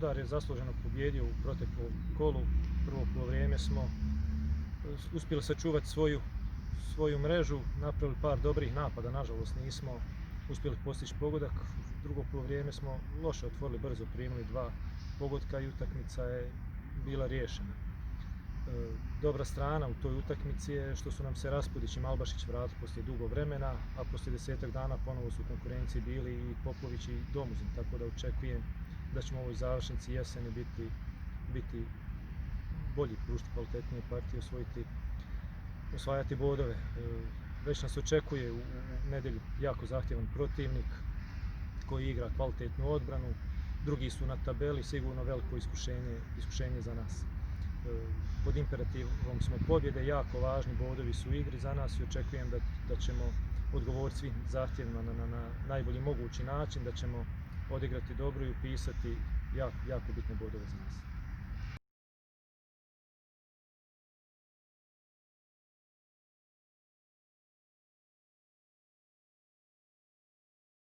Rudar je zasluženo pobjedio u proteklom kolu. Prvo poluvreme smo uspjeli sačuvati svoju mrežu, napravili par dobrih napada, nažalost nismo uspjeli postići pogodak. Drugo poluvreme smo loše otvorili, brzo primili 2 pogotka i utakmica je bila riješena. Dobra strana u toj utakmici je što su nam se Raspudić i Malbašić vratili poslije dugo vremena, a poslije 10-ak dana ponovo su u konkurenciji bili i Popović i Domuzin, tako da očekujem da ćemo u ovoj završnici jeseni biti bolji, pružiti kvalitetnije partije, osvajati bodove. Već nas očekuje u nedjelju jako zahtjevan protivnik koji igra kvalitetnu odbranu, drugi su na tabeli, sigurno veliko iskušenje za nas. Pod imperativom smo pobjede, jako važni bodovi su u igri za nas i očekujem da ćemo odgovoriti svim zahtjevima na najbolji mogući način, da ćemo odigrati dobro i upisati jako bitne bodove za nas.